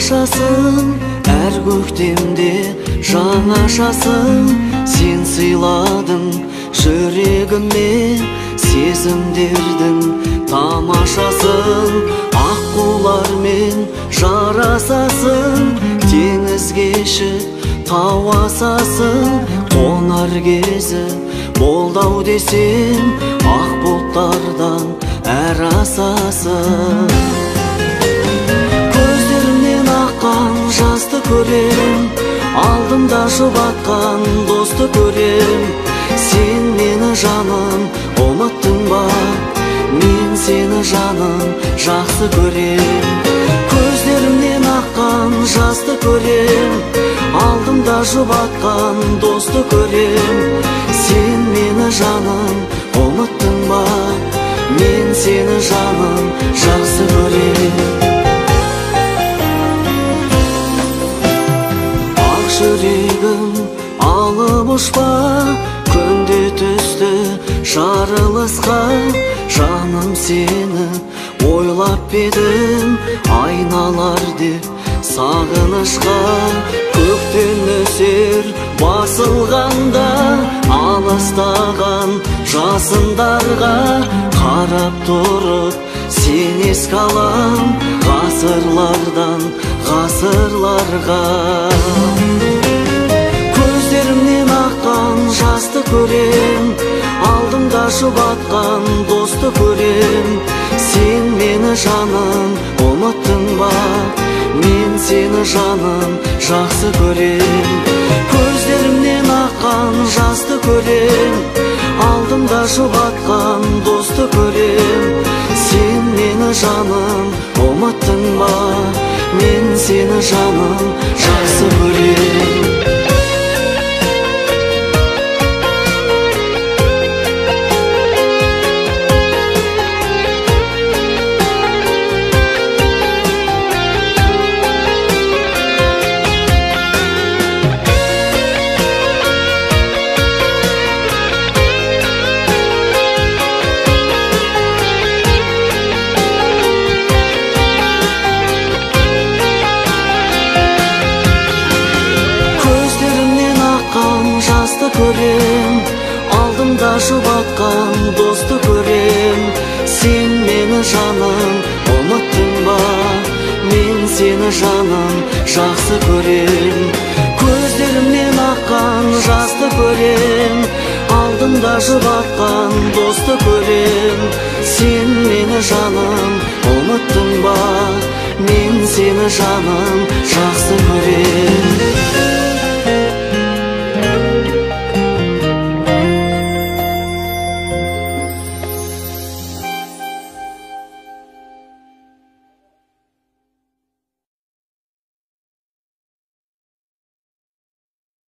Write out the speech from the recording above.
тамашасың, әр көктемде жаңашасың. Сен сыйладың жүрегіме сезімдердің тамашасын. Аққулармен жарасасың, теңіз кешіп тау асасың. Қонар кезі болдау десем, ақ бұлттардан әр асасың. Көздерімнен аққан жасты көрем, алдымда жұбатқан досты көрем. Сен мені жаным ұмыттың ба, мен сені жаным жақсы көрем. Көздерімнен аққан жасты көрем, алдымда жұбатқан досты көрем. Сен мені жаным ұмыттың ба, мен сені жаным жақсы көрем. Ақ жүрегім алып ұшпа, күнде түсті жарылысқа. Жаным сені ойлап едім, айналар деп сағынышқа. Көктен нөсер басылғанда, алыстаған жасындарға қарап тұрып сен еске алам, ғасырлардан ғасырларға. Көздерімнен аққан жасты көрем, алдымда жұбатқан досты көрем. Сен мені жаным ұмыттың ба, мен сені жаным жақсы көрем. Көздерімнен аққан жасты көрем, алдымда жұбатқан досты көрем. Сен мені жаным ұмыттың ба, мен сені жаным жақсы көрем. Жасты көрем, алдымда жұбатқан досты көрем. Сен мені жаным ұмыттың ба, мен сені жаным жақсы көрем. Көздерімнен аққан жасты көрем, алдымда жұбатқан досты көрем. Сен мені жаным ұмыттың ба, мен сені жаным жақсы көрем.